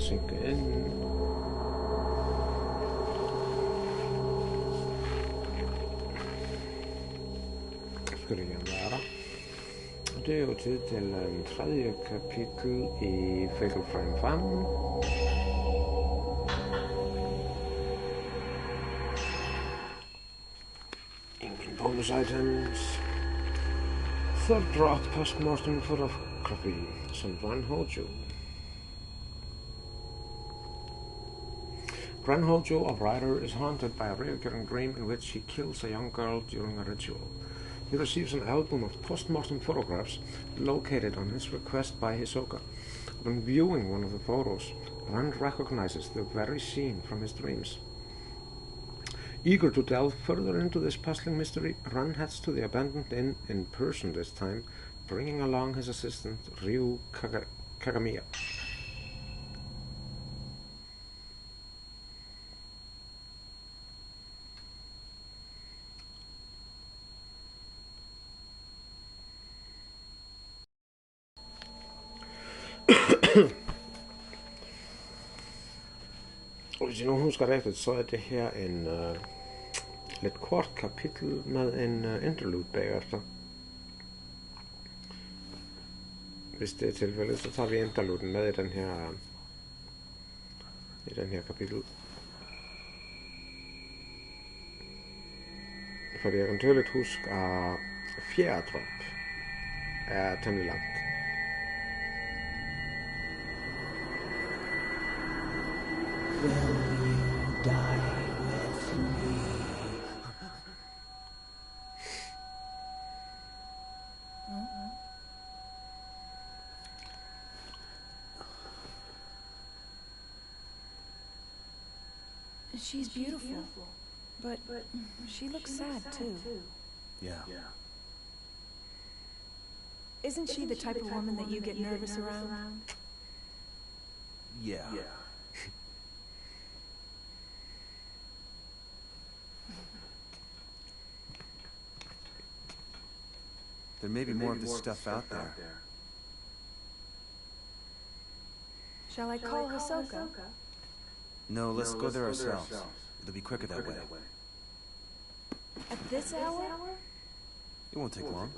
synke ind. Skal det gerne være der. Og det er jo tid til en tredje kapitel i Fatal Frame 5. Ingen bonus items. Third drop postmortem photography, som Ranhojo. Ranhojo, a writer, is haunted by a recurring dream in which he kills a young girl during a ritual. He receives an album of postmortem photographs located on his request by Hisoka. When viewing one of the photos, Ran recognizes the very scene from his dreams. Eager to delve further into this puzzling mystery, Ran heads to the abandoned inn in person this time, bringing along his assistant Ryu Kagamiya. Og hvis jeg nu husker rigtigt, så er det her en lidt kort kapitel med en interlude bagefter. Hvis det er tilfældet, så tager vi interluden med i den her kapitel. Fordi jeg kan tydeligt huske, at fjerde drop er temmelig langt. Will you die with me? She's beautiful, but she looks sad too. Yeah. Isn't she the type of woman that you get nervous around? Yeah. There may be more of this stuff out there. Shall I call Hisoka? No, let's go there ourselves. It'll be quicker that way. At this hour? It won't take long.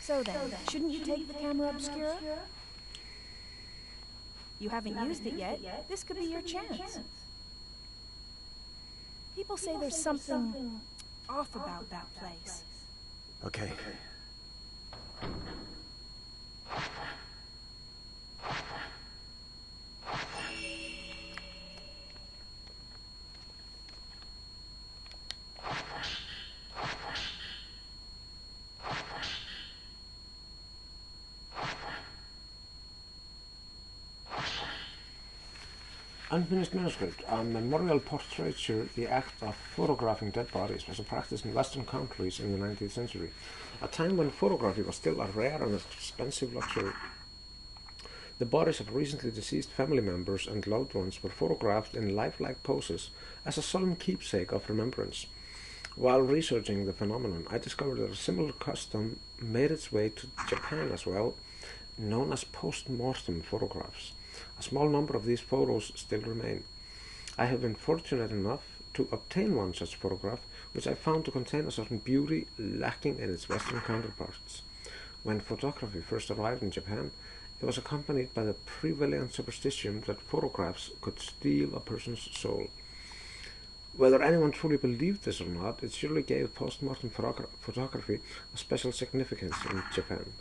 So then, shouldn't you take the camera obscura? You haven't used it yet. This could be your chance. People say there's something off about that place. Okay. Unfinished manuscript. A memorial portraiture, the act of photographing dead bodies, was a practice in Western countries in the 19th century, a time when photography was still a rare and expensive luxury. The bodies of recently deceased family members and loved ones were photographed in lifelike poses as a solemn keepsake of remembrance. While researching the phenomenon, I discovered that a similar custom made its way to Japan as well, known as post-mortem photographs. A small number of these photos still remain. I have been fortunate enough to obtain one such photograph, which I found to contain a certain beauty lacking in its Western counterparts. When photography first arrived in Japan, it was accompanied by the prevalent superstition that photographs could steal a person's soul. Whether anyone truly believed this or not, it surely gave post-mortem photography a special significance in Japan.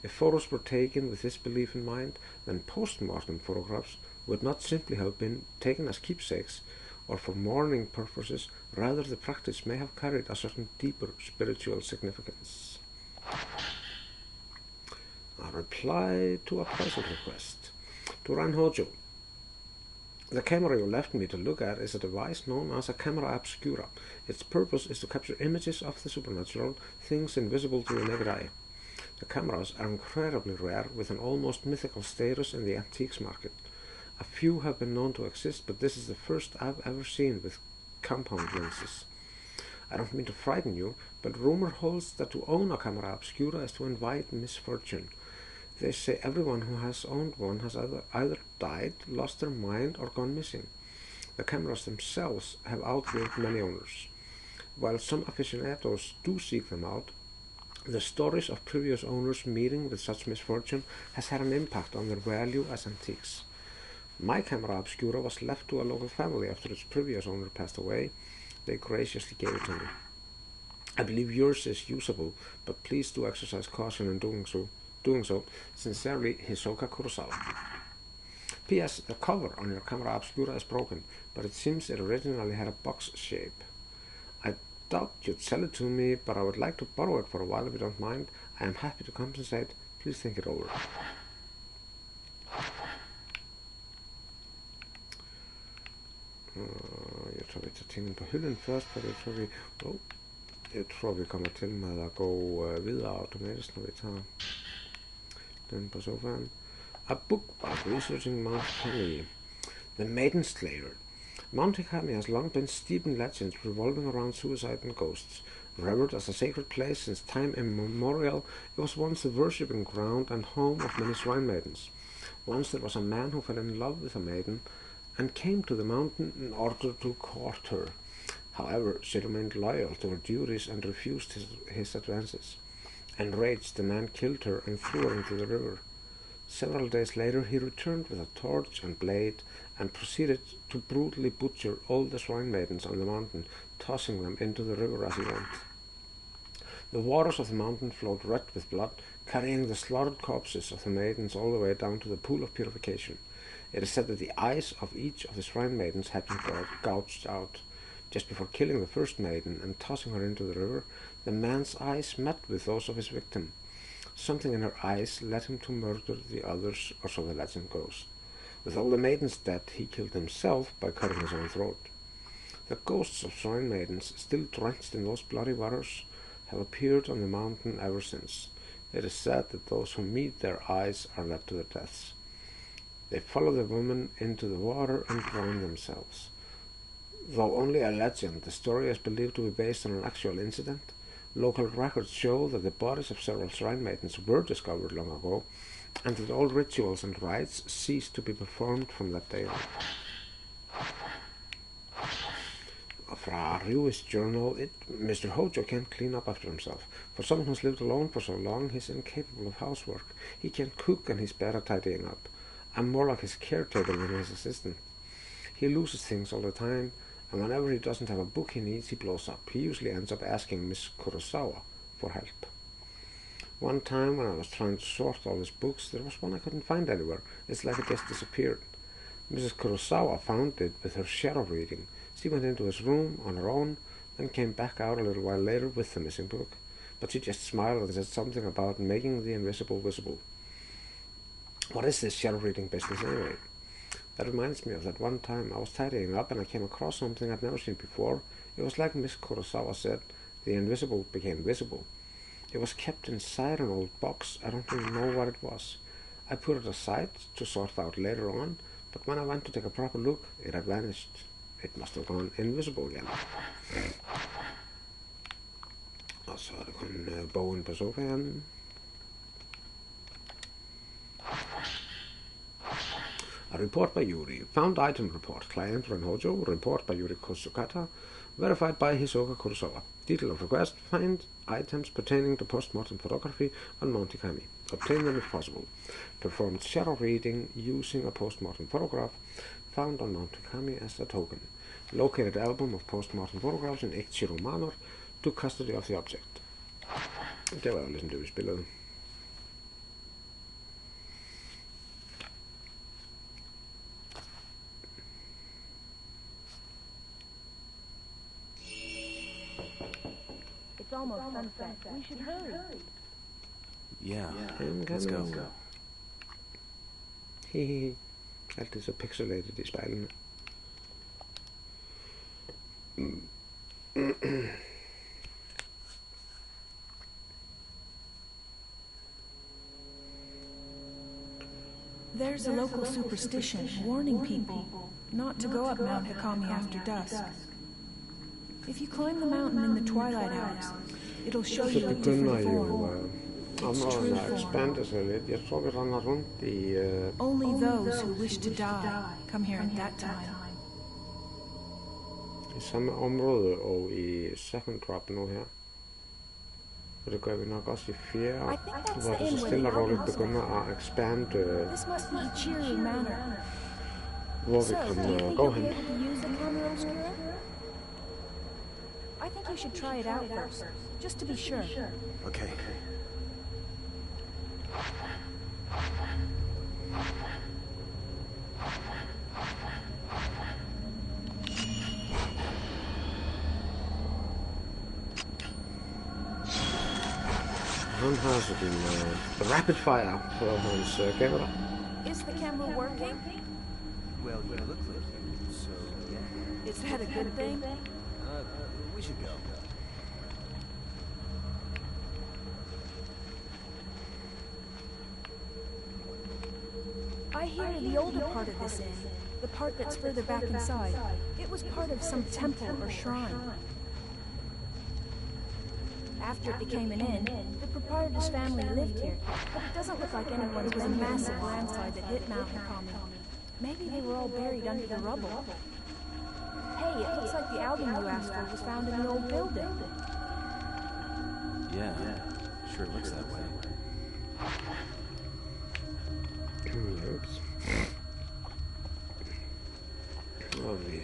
If photos were taken with this belief in mind, then post-mortem photographs would not simply have been taken as keepsakes or for mourning purposes, rather the practice may have carried a certain deeper spiritual significance. A reply to a present request. To Ranhojo. The camera you left me to look at is a device known as a camera obscura. Its purpose is to capture images of the supernatural, things invisible to the naked eye. The cameras are incredibly rare, with an almost mythical status in the antiques market. A few have been known to exist, but this is the first I've ever seen with compound lenses. I don't mean to frighten you, but rumor holds that to own a camera obscura is to invite misfortune. They say everyone who has owned one has either died, lost their mind, or gone missing. The cameras themselves have outlived many owners. While some aficionados do seek them out, the stories of previous owners meeting with such misfortune has had an impact on their value as antiques. My camera obscura was left to a local family after its previous owner passed away. They graciously gave it to me. I believe yours is usable, but please do exercise caution in doing so. Sincerely, Hisoka Kurosawa. P.S. The cover on your camera obscura is broken, but it seems it originally had a box shape. I doubt you'd sell it to me, but I would like to borrow it for a while if you don't mind. I am happy to compensate. Please think it over. Jeg tror vi tager tingene på hylden først, for jeg tror vi kommer til med at gå videre automatisk, når vi tager den på sofaen. A book about researching Mount Kami. The Maiden Slayer. Mount Kami has long been steeped in legends revolving around suicide and ghosts. Revered as a sacred place since time immemorial, it was once the worshipping ground and home of many shrine maidens. Once there was a man who fell in love with a maiden and came to the mountain in order to court her. However, she remained loyal to her duties and refused his advances. Enraged, the man killed her and threw her into the river. Several days later, he returned with a torch and blade and proceeded to brutally butcher all the shrine maidens on the mountain, tossing them into the river as he went. The waters of the mountain flowed red with blood, carrying the slaughtered corpses of the maidens all the way down to the pool of purification. It is said that the eyes of each of the shrine maidens had been gouged out. Just before killing the first maiden and tossing her into the river, the man's eyes met with those of his victim. Something in her eyes led him to murder the others, or so the legend goes. With all the maidens dead, he killed himself by cutting his own throat. The ghosts of shrine maidens, still drenched in those bloody waters, have appeared on the mountain ever since. It is said that those who meet their eyes are led to their deaths. They follow the woman into the water and drown themselves. Though only a legend, the story is believed to be based on an actual incident. Local records show that the bodies of several shrine maidens were discovered long ago, and that all rituals and rites ceased to be performed from that day on. Fra Ryu's journal, Mr. Hojo can't clean up after himself. For someone who's lived alone for so long, he's incapable of housework. He can't cook and he's bad at tidying up. I'm more like his caretaker than his assistant. He loses things all the time, and whenever he doesn't have a book he needs, he blows up. He usually ends up asking Miss Kurosawa for help. One time when I was trying to sort all his books, there was one I couldn't find anywhere. It's like it just disappeared. Mrs. Kurosawa found it with her shadow reading. She went into his room on her own, then came back out a little while later with the missing book. But she just smiled and said something about making the invisible visible. What is this shadow reading business anyway? That reminds me of that one time I was tidying up and I came across something I'd never seen before. It was like Miss Kurosawa said, the invisible became visible. It was kept inside an old box. I don't even know what it was. I put it aside to sort it out later on, but when I went to take a proper look, it had vanished. It must have gone invisible again. Og så det kun bogen på sofaen. A report by Yuri. Found item report. Client Renhojo. Report by Yuri Kosukata. Verified by Hisoka Kurosawa. Detail of request. Find items pertaining to post-mortem photography on Mount Kami. Obtain them if possible. Performed shadow reading using a post-mortem photograph found on Mount Kami as a token. Located album of post-mortem photographs in Ichiro Manor. Took custody of the object. Det var jo ligesom det, vi spillede. It's almost sunset. We should hurry. Yeah, let's go. Hehehe. Alt det så pixelated i spejlene. There's a local superstition warning people not to go up Mount Hikami after dusk. If you climb the mountain in the twilight hours, it'll show Så you a begynder different jo form. områderne at ekspande sig lidt. Jeg tror, vi render rundt i Only those who wish to die come here at that time. samme område og i second drop nu her. Og det gør vi nok også i fjerde, hvor det så stille og roligt begynder at expande, This must be Ichiri Manor. hvor vi So, do you kan think gå you'll be hen. able to use the camera obscura? I think you should try it out first, just to be sure. Okay. Han har sådan rapid fire på hans kamera. Is the camera working? Well, you look like you, so yeah. Is that a good thing? We should go. I hear the older part of this inn, the part that's further back inside, it was part of some temple or shrine. After it became an inn, the proprietor's family lived here, but it doesn't look like anyone's was a massive landslide that hit Mount Nakami. Maybe they were all buried under the rubble. Hey, it looks like the album you asked for was found in the old building. Yeah, sure looks that way. Ups. Nu har vi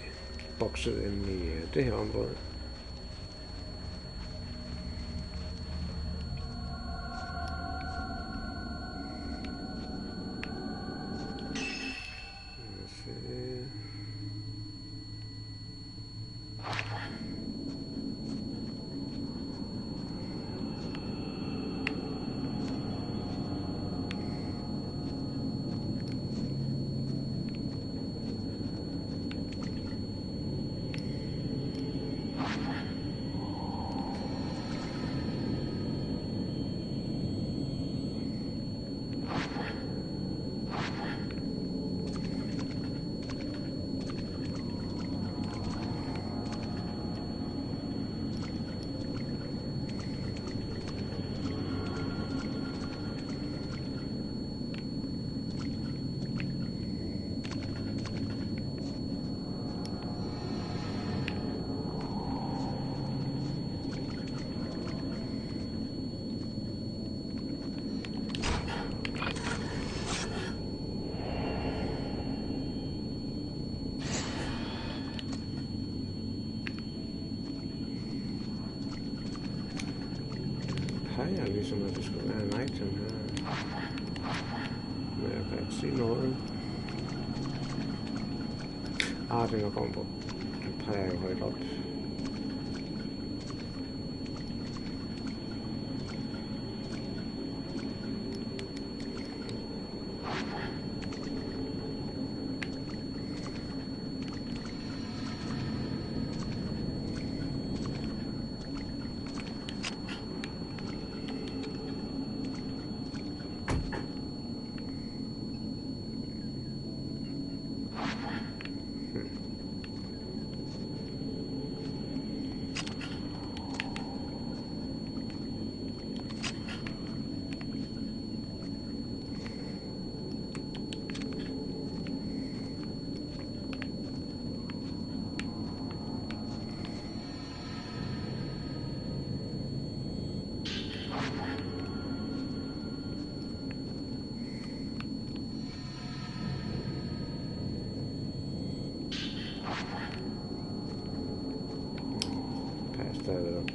bokset ind i det her område. Lad os se. Peger ligesom, at det skulle være en item her. Men jeg kan ikke se noget. Den er kommet på. Den peger jo højt op. Stadig op.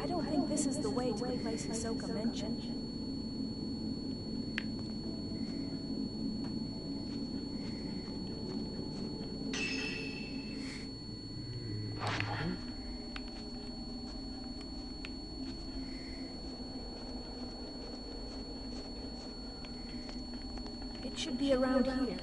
I don't think this is the way to the place Hisoka mentioned. It should be around here.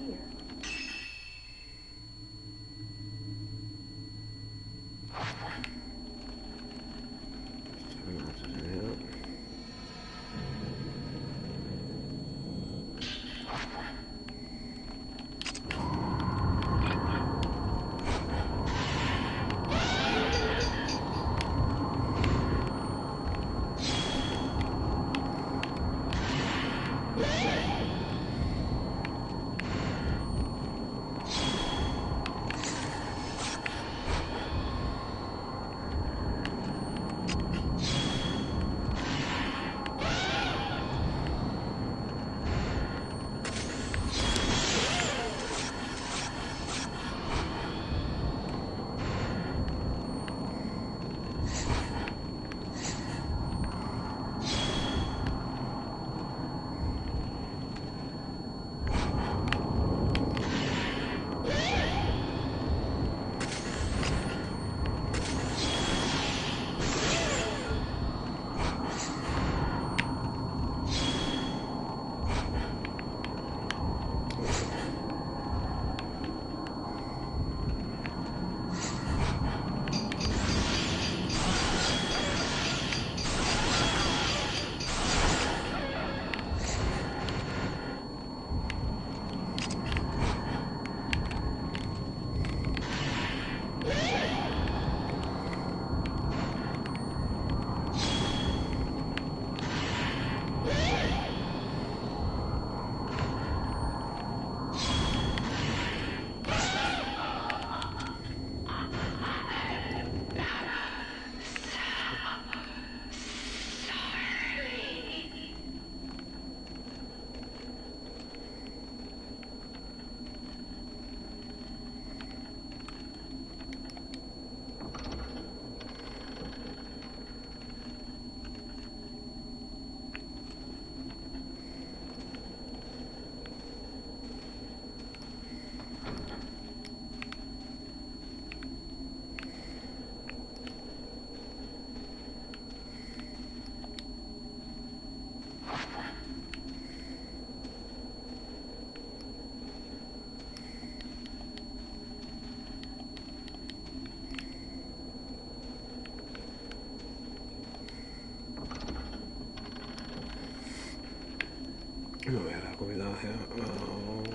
Nu går vi der her, og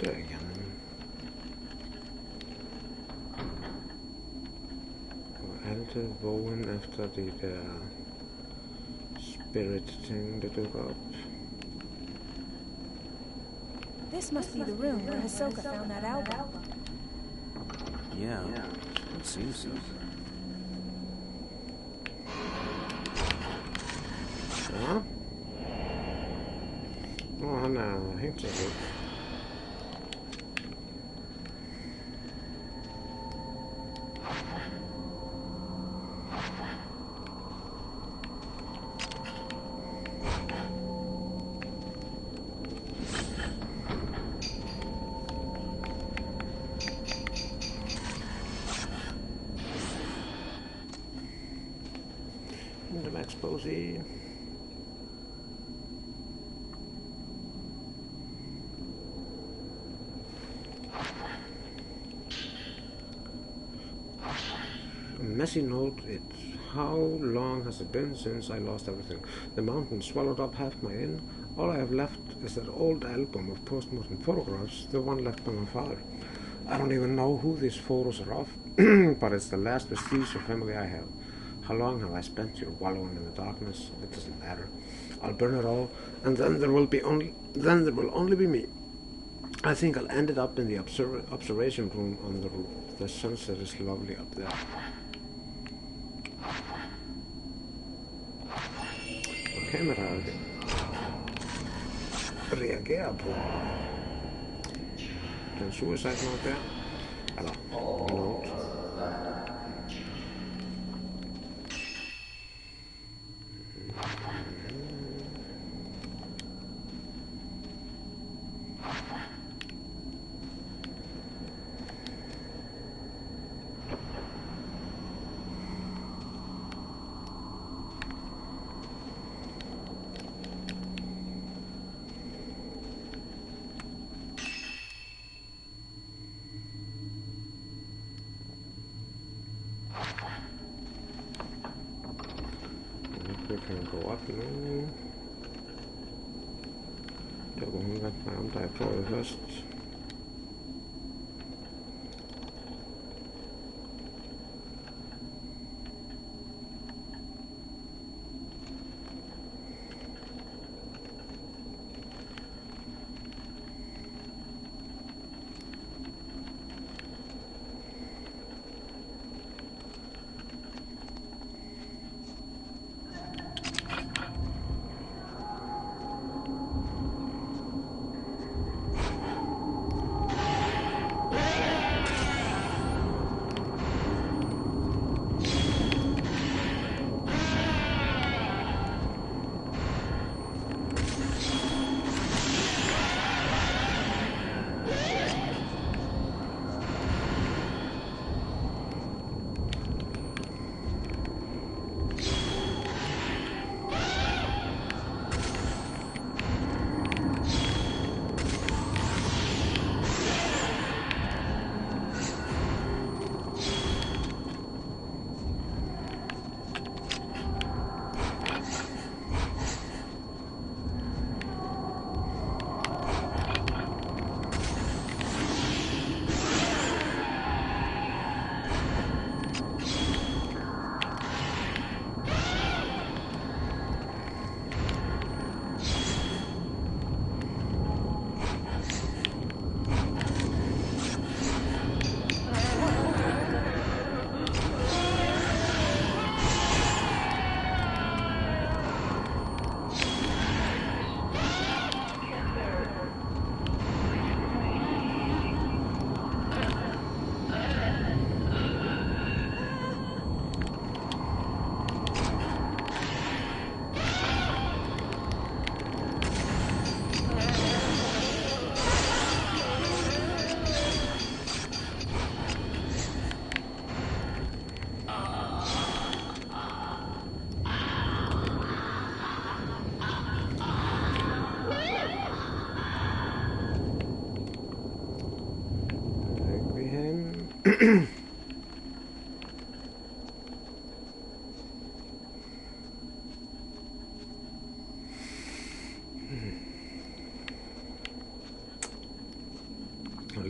der igen. Og altid vågen efter de der spirit-ting, der dukker op. This must be the room where Hisoka found that album. Yeah, it seems so. Ja. Nå, han er helt så god. The expose. Messy note it. How long has it been since I lost everything? The mountain swallowed up half my inn. All I have left is that old album of postmortem photographs, the one left by my father. I don't even know who these photos are of, but it's the last vestige of family I have. How long have I spent here wallowing in the darkness? It doesn't matter. I'll burn it all, and then there will only be me. I think I'll end it up in the observation room on the roof. The sunset is lovely up there. Hvad kan man da reagere på? Den suicide note der? Eller note? Vi kan gå op nu. Der går hun ret meget om, der er prøvet først.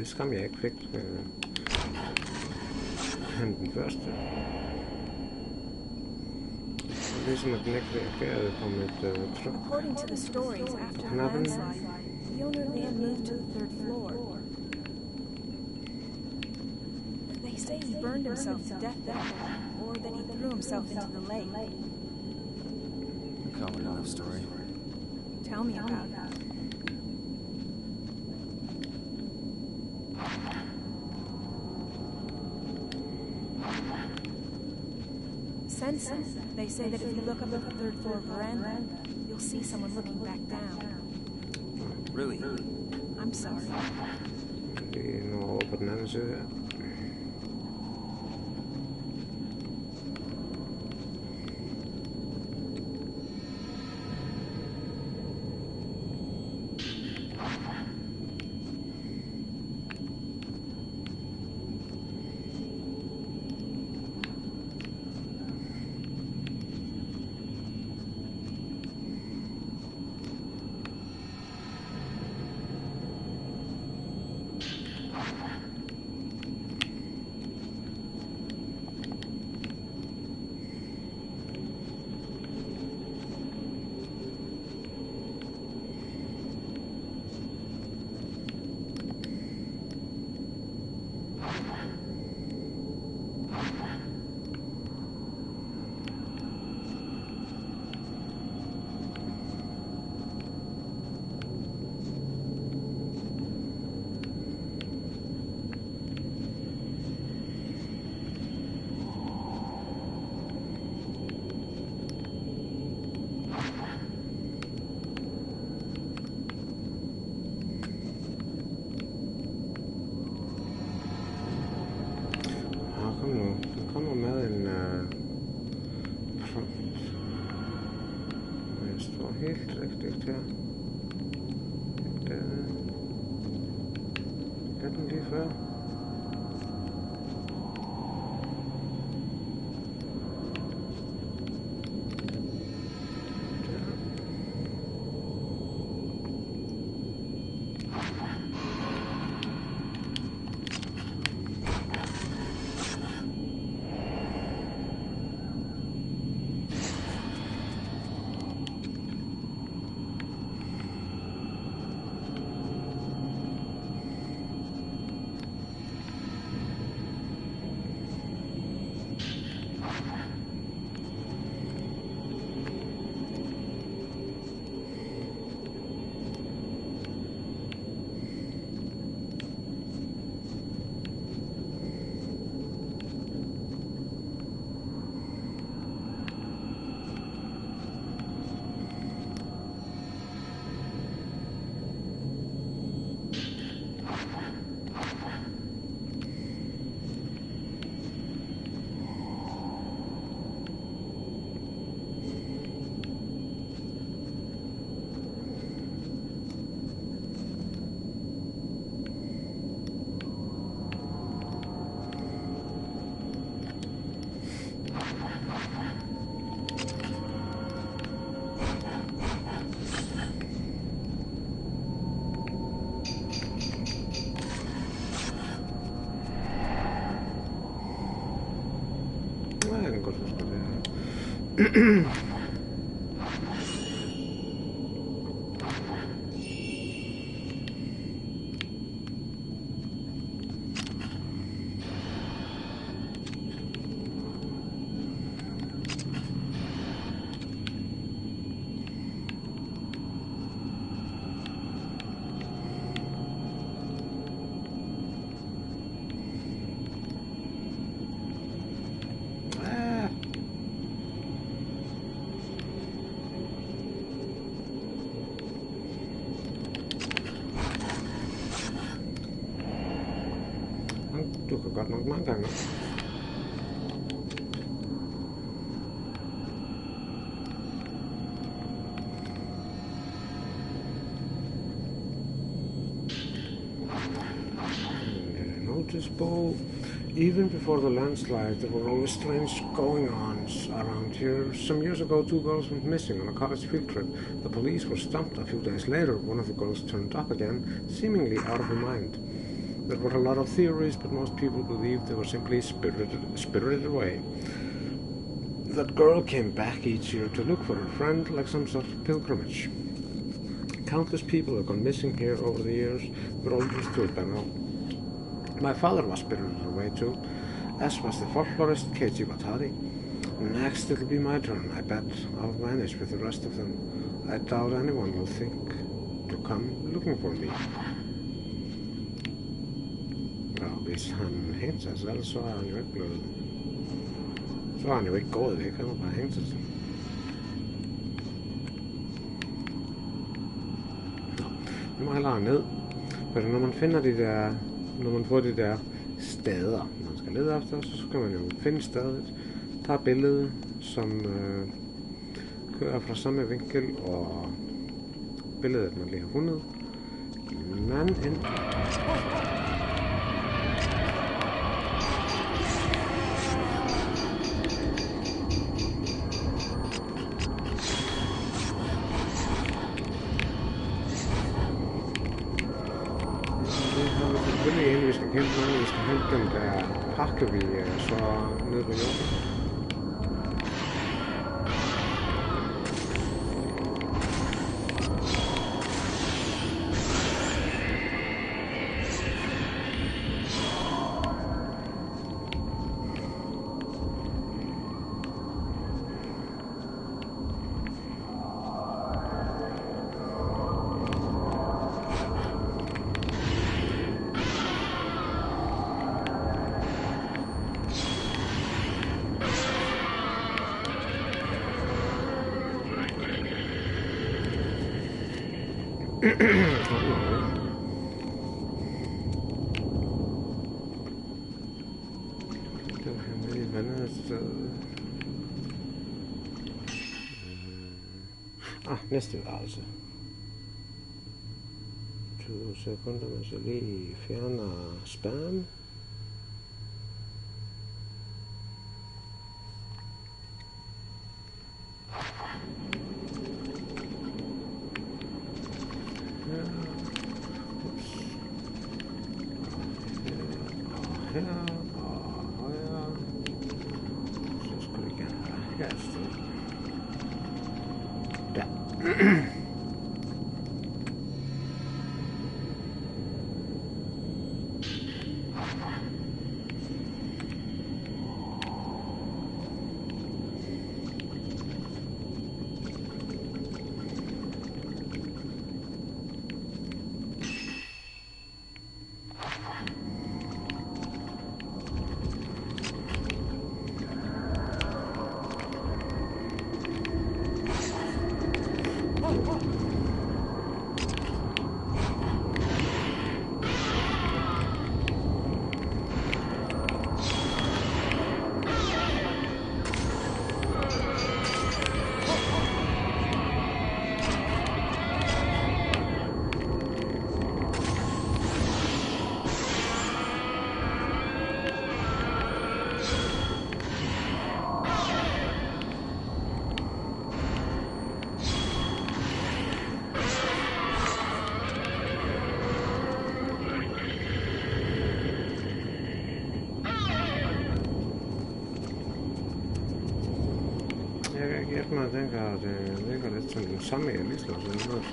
lidt skam, jeg ikke fik den første. Ligesom at den ikke reagerede på mit tryk. According to the stories, after the landslide, the owner of the inn moved to the 3rd floor. They say he burned himself to death there, or that he threw himself into the lake. Common enough story. Tell me about it. Senses. They say that if you look up at the 3rd floor veranda, you'll see someone looking back down. Really? I'm sorry. Det er nu over på den anden side her. Helt rigtigt her. Den lige før. Du kan godt nok mange gange. Noticeable. Even before the landslide, there were always strange going-ons around here. Some years ago, 2 girls went missing on a college field trip. The police were stumped a few days later. One of the girls turned up again, seemingly out of her mind. There were a lot of theories, but most people believed they were simply spirited away. That girl came back each year to look for her friend, like some sort of pilgrimage. Countless people have gone missing here over the years. We're all used to it by now. My father was spirited away too, as was the folklorist Keiji Watari. Next it'll be my turn, I bet. I'll vanish with the rest of them. I doubt anyone will think to come looking for me. Og hvis han hængte sig selv, så er han jo ikke blevet... Så er han jo ikke gået væk, han har bare hængt sig selv. Nu må jeg lade ned. For når man finder de der... Når man får de der steder, man skal lede efter, så skal man jo finde stedet, tage billedet, som kører fra samme vinkel, og billedet, man lige har fundet. Men en... Vi skal hente den der pakke, vi så nede på jorden. Næste værelse. 20 sekunder, mens jeg lige fjerner spam. Jeg tænker, at det ligger lidt som den samme, jeg lige slår sådan noget.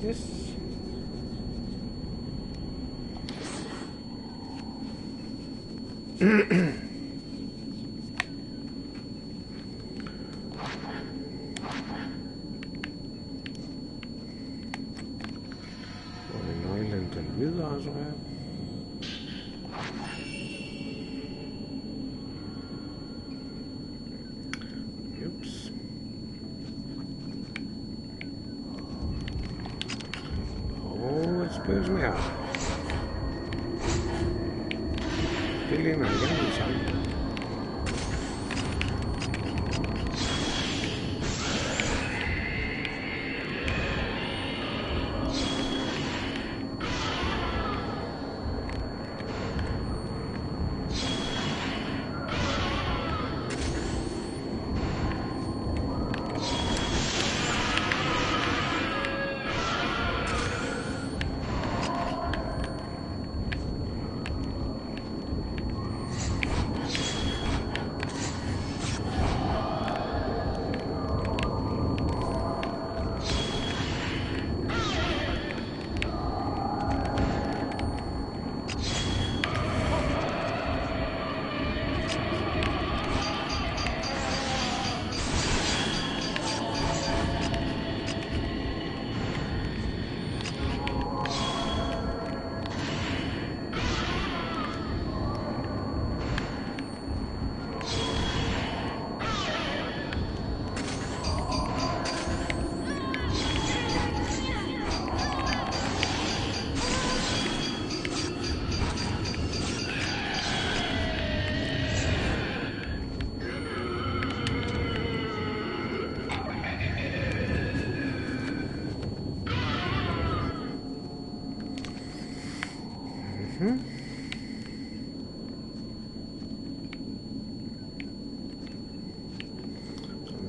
Yes. Videre, så her. Ups. Et spøgelse mere. Det ligner igen det samme.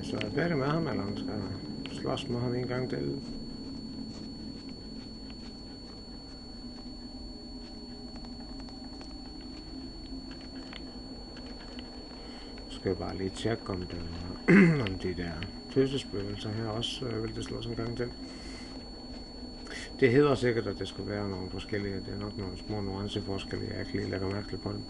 Så er jeg færdig med ham, eller han skal slås med ham en gang til. Skal jeg bare lige tjekke, om om de der tøsespøgelser her også vil det slås en gang til. Det hedder sikkert, at det skulle være nogle forskellige. Det er nok nogle små nuanceforskelle, jeg ikke lige lægger mærke på dem.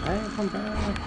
Hey, come back.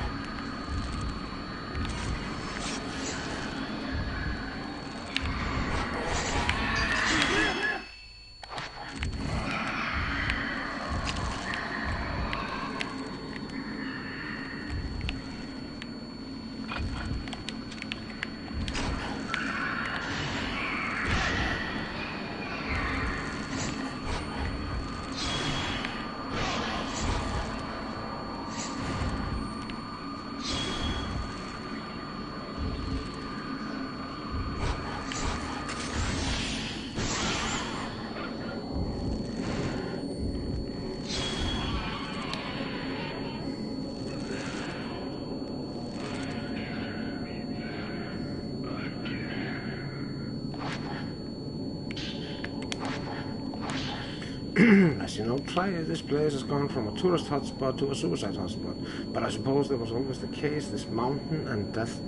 As you know, this place has gone from a tourist hotspot to a suicide hotspot. But I suppose that was always the case. This mountain and death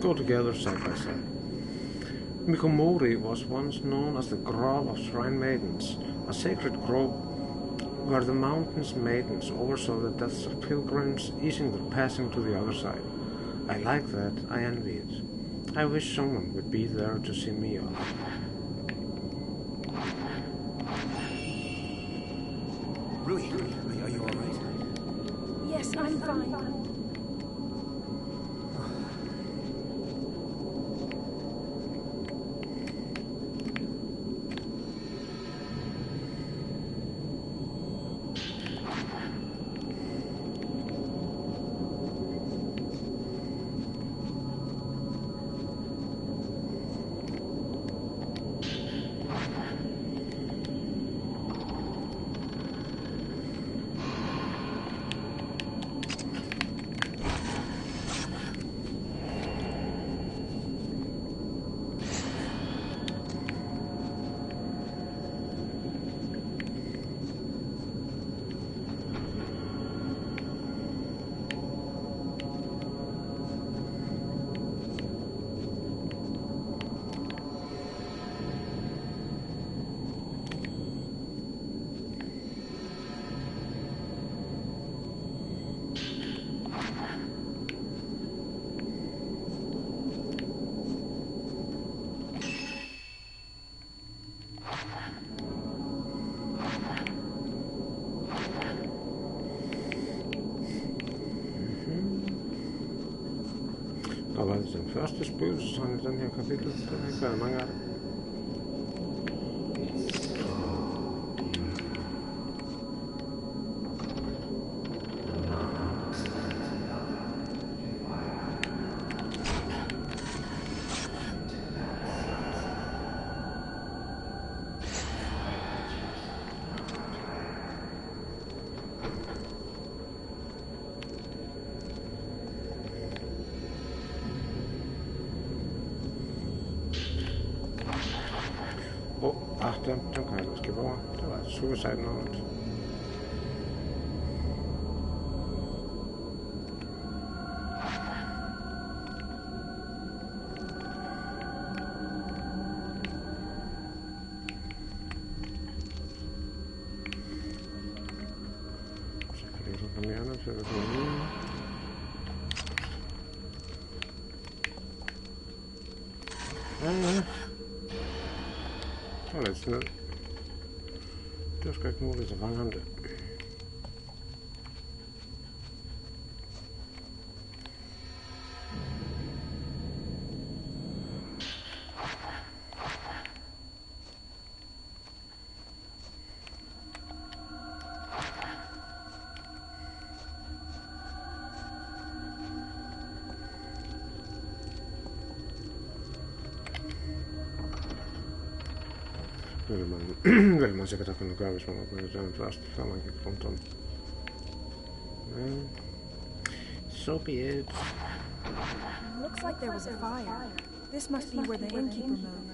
go together side by side. Mikomori was once known as the Grove of Shrine Maidens, a sacred grove where the mountain's maidens oversaw the deaths of pilgrims, easing their passing to the other side. I like that. I envy it. I wish someone would be there to see me off. Rui, are you alright? Yes, I'm fine. Og var det den første spøgelsesånd i den her kapitel? Den har ikke været mange af det. Den kan jeg måske over. Det var et suicide note. Så kan vi lukke mere andet til at gå ud. Ja. Det var lidt sned. Det var sgu ikke muligt at fange ham det. Vil man sikkert kunne gøre, hvis man åbner døren først, før man kan rundt om. Men so be it. Looks like there was a fire. This must be where the innkeeper moved.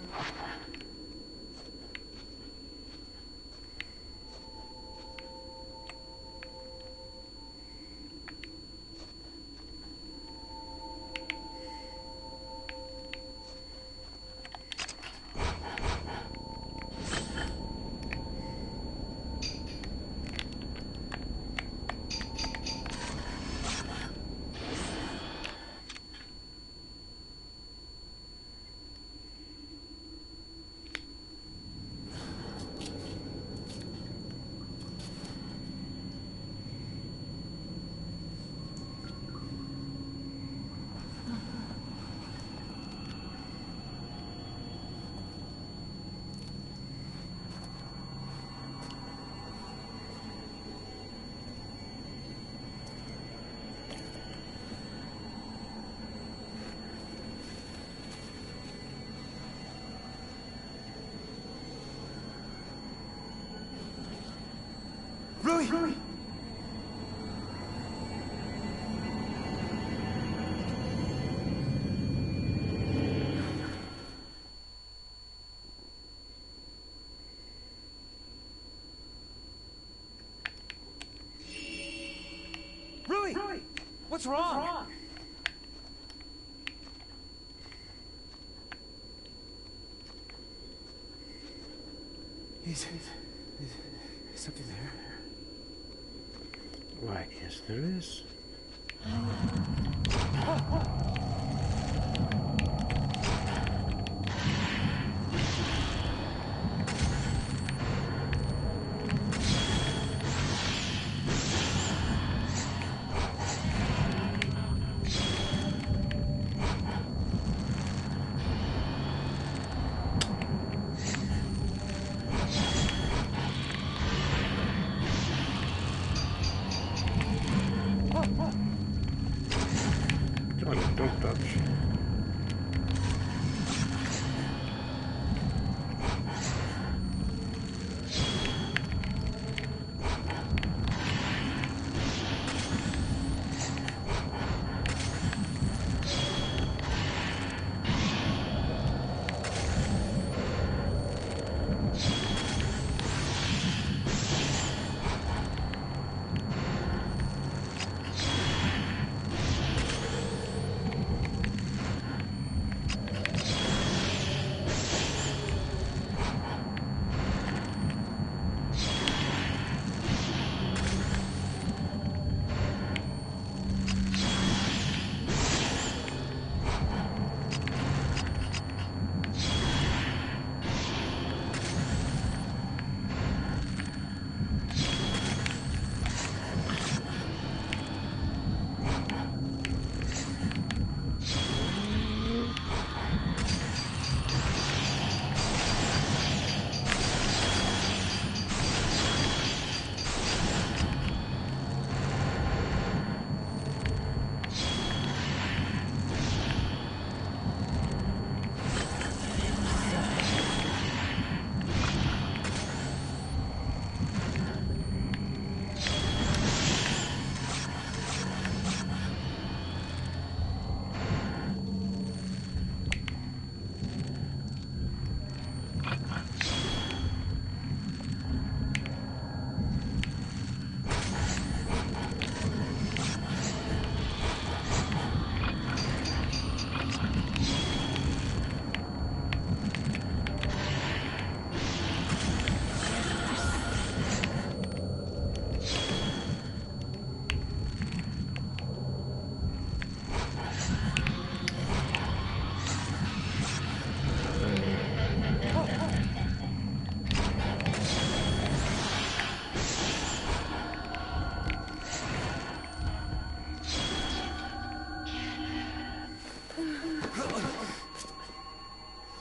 Rui! Rui! What's wrong? Is something there? Why, yes, there is. Don't touch.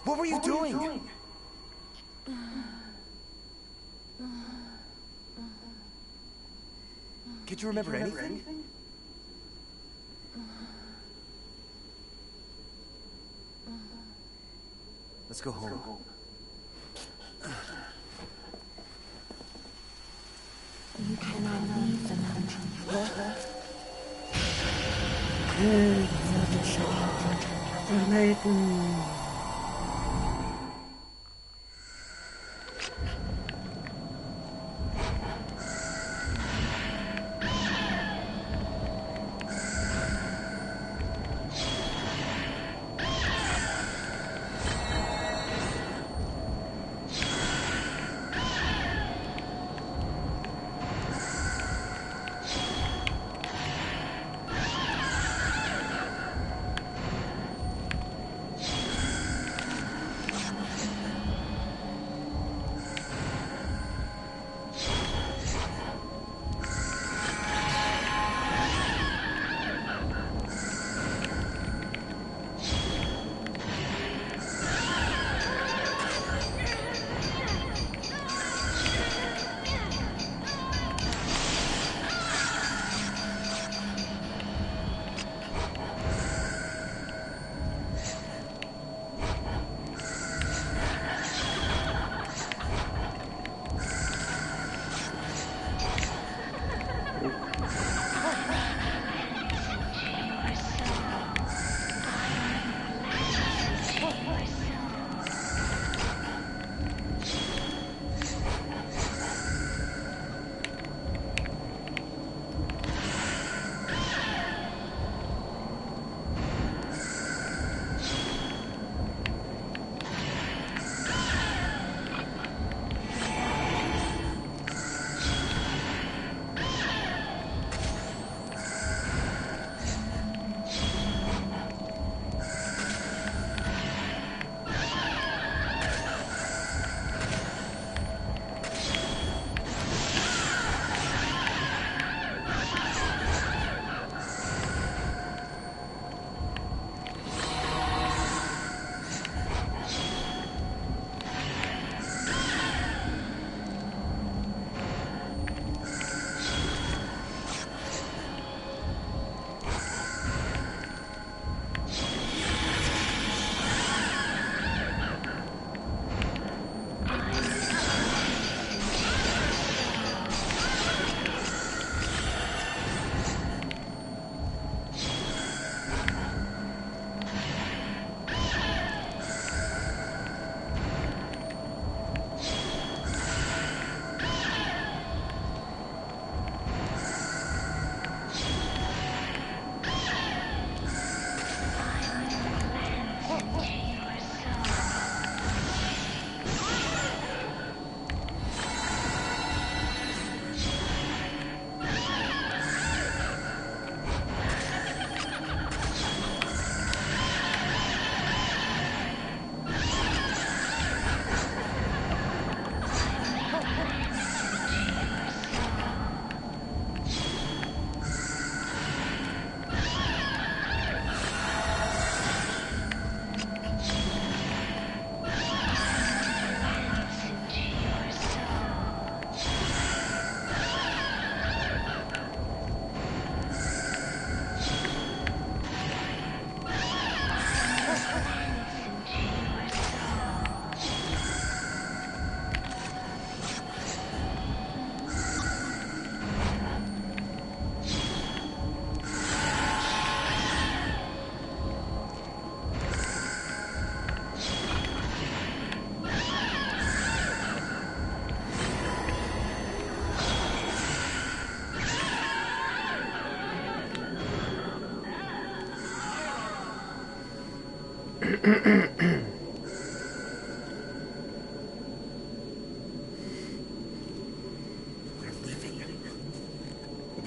What were you doing? Can't you remember anything? Let's go home. You cannot leave the mountain.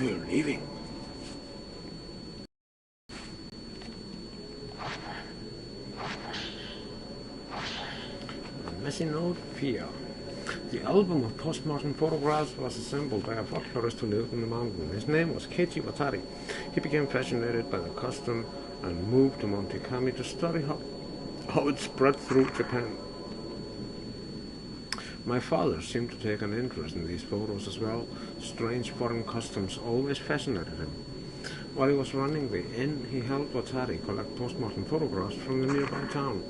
We're leaving. A messy note, Fear. The album of postmortem photographs was assembled by a folklorist who lived in the mountain. His name was Keiji Watari. He became fascinated by the custom and moved to Monte Kami to study how it spread through Japan. My father seemed to take an interest in these photos as well. Strange foreign customs always fascinated him. While he was running the inn, he helped Watari collect postmortem photographs from the nearby town.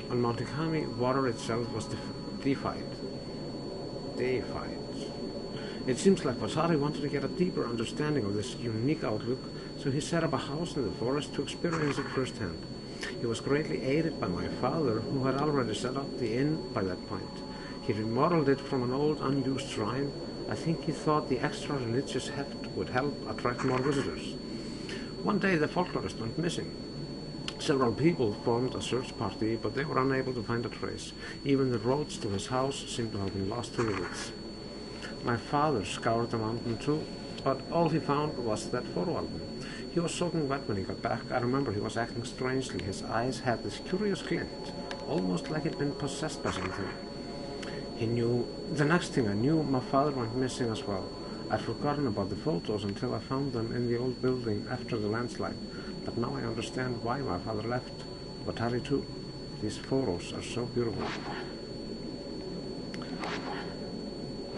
On Mount Ikami, water itself was deified. It seems like Watari wanted to get a deeper understanding of this unique outlook, so he set up a house in the forest to experience it firsthand. He was greatly aided by my father, who had already set up the inn by that point. He remodeled it from an old unused shrine. I think he thought the extra religious heft would help attract more visitors. One day the folklorist went missing. Several people formed a search party, but they were unable to find a trace. Even the roads to his house seemed to have been lost to the woods. My father scoured the mountain too, but all he found was that photo album. He was soaking wet when he got back. I remember he was acting strangely. His eyes had this curious glint, almost like he'd been possessed by something. He knew. The next thing I knew, my father went missing as well. I'd forgotten about the photos until I found them in the old building after the landslide. But now I understand why my father left. Watari too. These photos are so beautiful.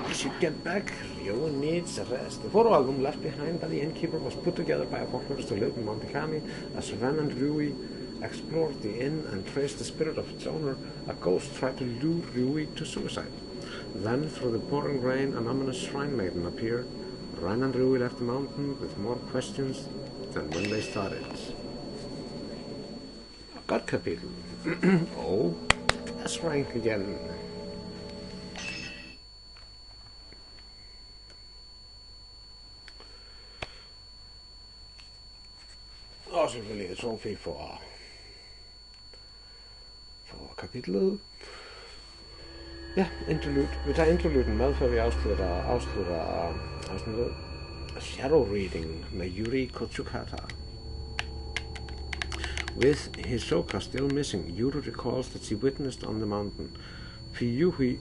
We should get back. Ryo needs a rest. The photo album left behind by the innkeeper was put together by a folklorist who lived in Mount Ikami. As Ren and Ryui explored the inn and traced the spirit of its owner, a ghost tried to lure Ryui to suicide. Then, through the pouring rain, an ominous shrine maiden appeared. Ren and Ryui left the mountain with more questions than when they started. Godt kapitel. Og S-rank igen. Og selvfølgelig et trofæ for kapitlet. Ja, interlude. Vi tager interluden med, før vi afslutter afsnittet. Shadow reading med Yuri Kotsukata. With Hisoka still missing, Yuri recalls that she witnessed on the mountain Fiyuhi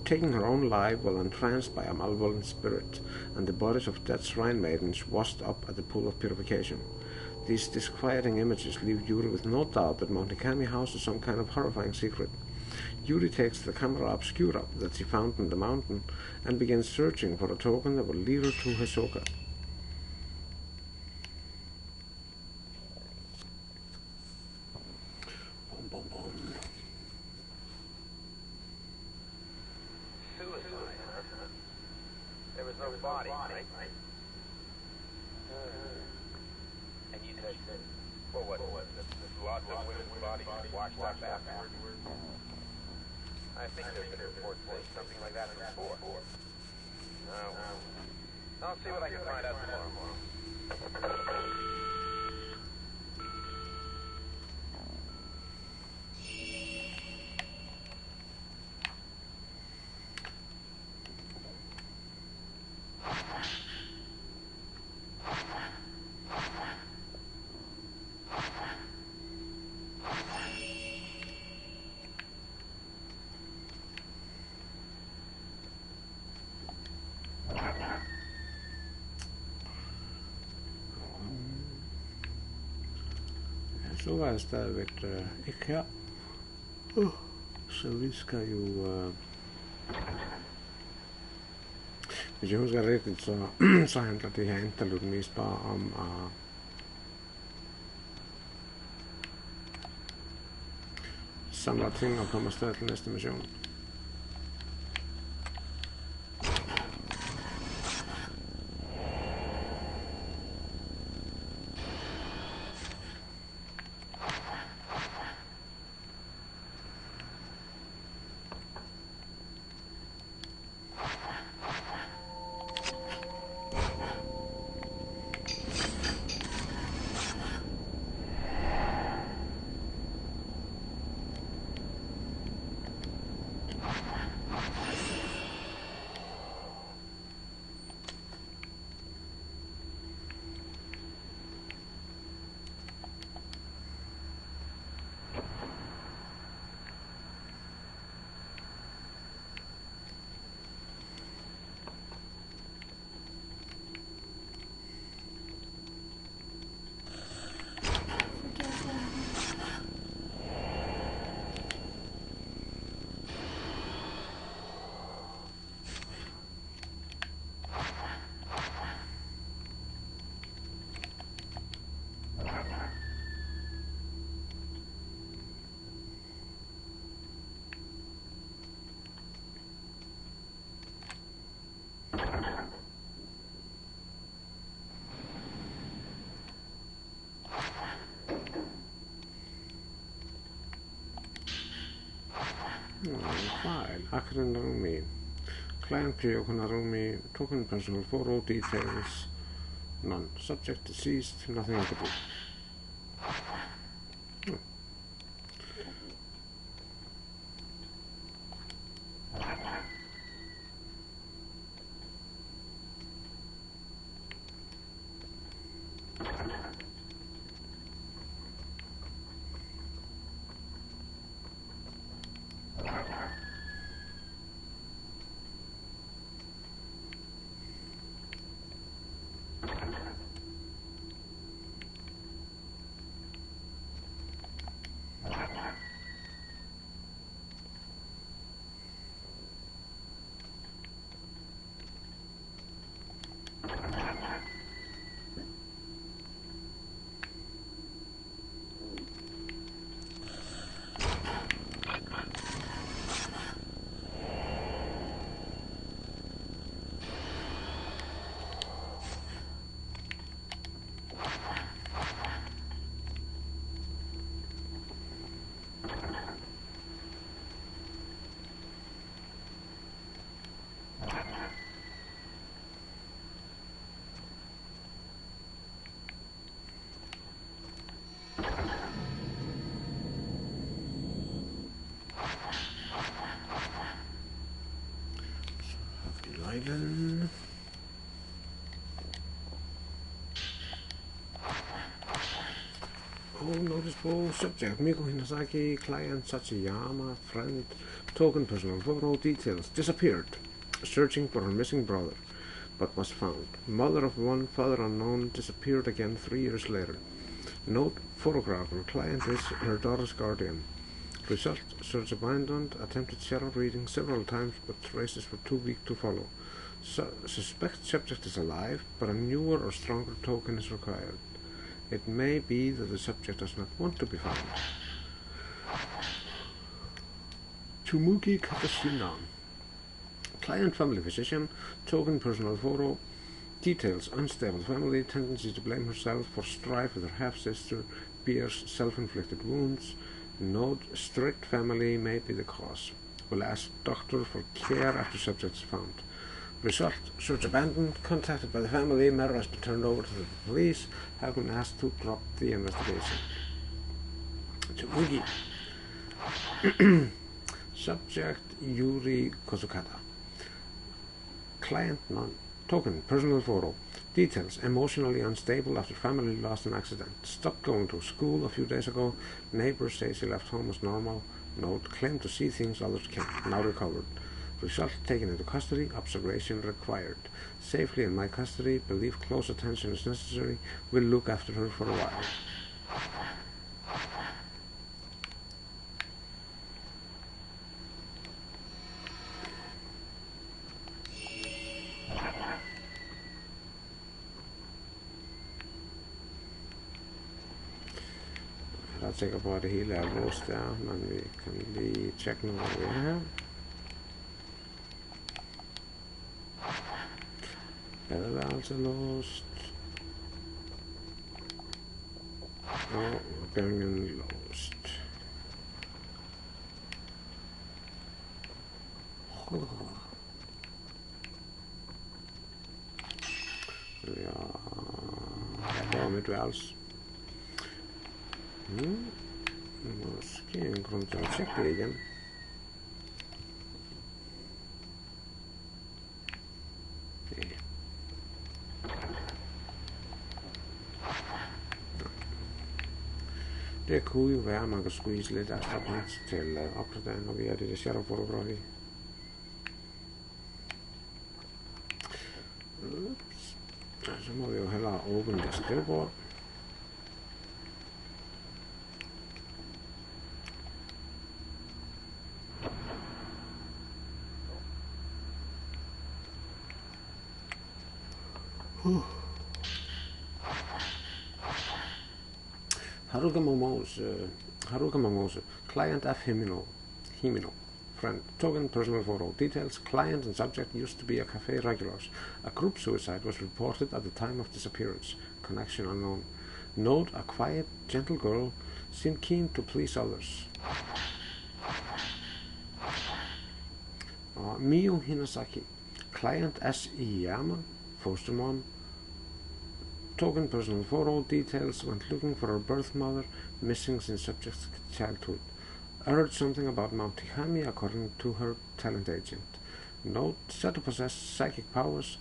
taking her own life while entranced by a malevolent spirit, and the bodies of dead shrine maidens washed up at the pool of purification. These disquieting images leave Yuri with no doubt that Mount Ikami houses some kind of horrifying secret. Yuri takes the camera obscura that she found in the mountain and begins searching for a token that will lead her to Hisoka. Boom, boom, boom. Suicide, huh? There was no body, right? And you said, well, what was it? Lots of women's bodies washed up afterward? I think there's been reports saying something like that before. I'll see what I can find out tomorrow. Så var jeg stadigvæk ikke her. Så vi skal jo... hvis jeg husker rigtigt, så handler det her interlude mest bare om at samle ting og komme afsted til næste mission. File, accident Narumi. Client Prio Narumi, token personal photo details, none. Subject deceased, nothing I could do. Island. Oh, noticeable subject Miko Hinasaki, client Sachiyama, friend, token personal photo details, disappeared, searching for her missing brother, but was found. Mother of one, father unknown, disappeared again 3 years later. Note, photographer, client is her daughter's guardian. Result, search abandoned, attempted shadow reading several times, but traces were too weak to follow. Suspect subject is alive, but a newer or stronger token is required. It may be that the subject does not want to be found. Tsumugi Katashina. Client family physician, token personal photo, details unstable family, tendency to blame herself for strife with her half-sister, bears self-inflicted wounds. Note, strict family may be the cause. Will ask doctor for care after subject is found. Result, search abandoned, contacted by the family, matter has been turned over to the police, have been asked to drop the investigation. Tsumugi. Subject Yuri Kozukata. Client none. Token, personal photo. Details, emotionally unstable after family lost in accident. Stopped going to school a few days ago. Neighbors say she left home as normal. Note, claimed to see things others can't. Now recovered. Result, taken into custody. Observation required. Safely in my custody. Believe close attention is necessary. Will look after her for a while. Jeg er sikker på, at det hele er låst der, men vi kan lige tjekke nu, hvor vi er her. Badeværelse låst. Og gangen låst. Ja, det var mit værelse. Måske en grund til at tjekke det igen. Det kunne jo være, at man kan squeeze lidt ekstra plads til opgradering via det der shadowfotografi. Så må vi jo hellere åbne det skrivebord. Haruka Momose, client F. Himino, friend, token, personal photo, details, client and subject used to be a cafe regulars. A group suicide was reported at the time of disappearance, connection unknown. Note, a quiet, gentle girl, seemed keen to please others. Og Miyu Hinasaki, client S i Yama, foster mom, token personal photo details, went looking for her birth mother, missing since subject's childhood. I heard something about Mount Tikami according to her talent agent. Note, said to possess psychic powers,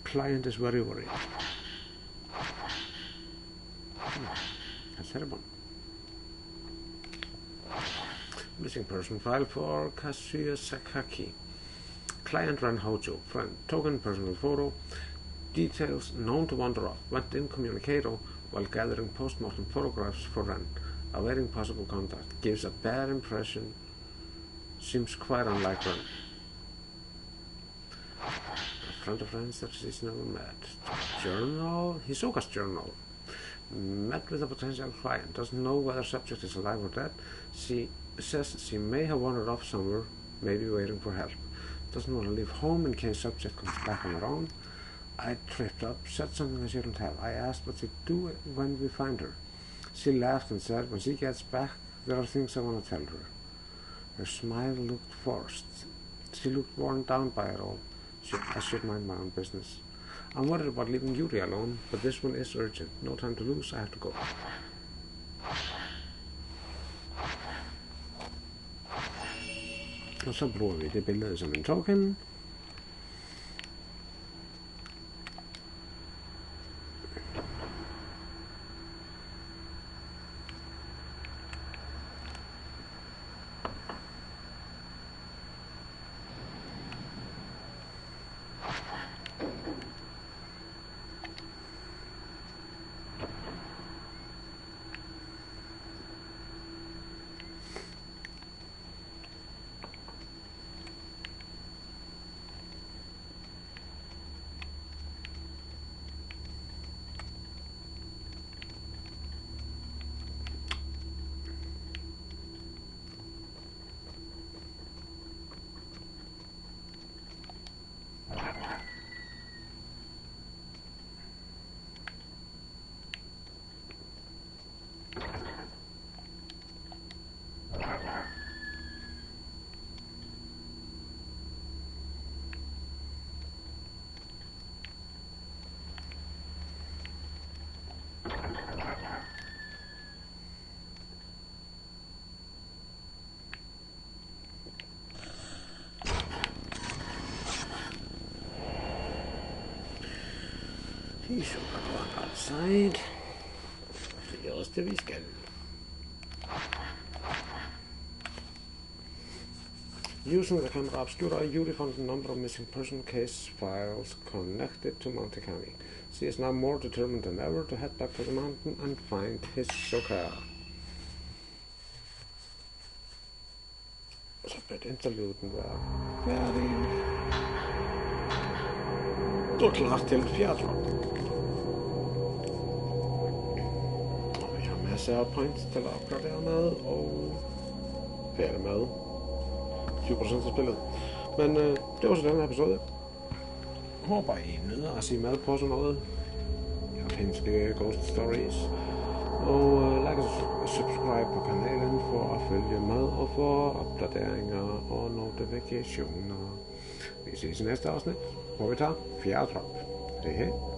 client is very worried. That's terrible. Missing person file for Kazuya Sakaki. Client Ren Hojo, friend, token personal photo, details known to wander off, went incommunicado while gathering post-mortem photographs for Ren, awaiting possible contact, gives a bad impression, seems quite unlike Ren. A friend of Ren's that she's never met. Journal, Hisoka's journal. Met with a potential client, doesn't know whether subject is alive or dead. She says she may have wandered off somewhere, maybe waiting for help. Doesn't want to leave home in case subject comes back on her own. I tripped up, said something I shouldn't have. I asked what she'd do when we find her. She laughed and said, when she gets back, there are things I want to tell her. Her smile looked forced. She looked worn down by it all. I should mind my own business. I'm worried about leaving Yuri alone, but this one is urgent. No time to lose, I have to go. Og så bruger vi det billede som en token. He's outside. Det er også det, vi skal. Using the camera obscura, Yuri found a number of missing person case files connected to Mount Tikami. She is now more determined than ever to head back to the mountain and find his Soka. Så bliver interluden være færdig. Du er klar til fjerde. Masser af points til at opgradere med, og færdig med 20% af spillet. Men det var så den her episode. Håber I nyder at se med på sådan noget japanske ghost stories. Og like og subscribe på kanalen for at følge med og få opdateringer og notifikationer. Vi ses i næste afsnit, hvor vi tager fjerde drop. Hej hej.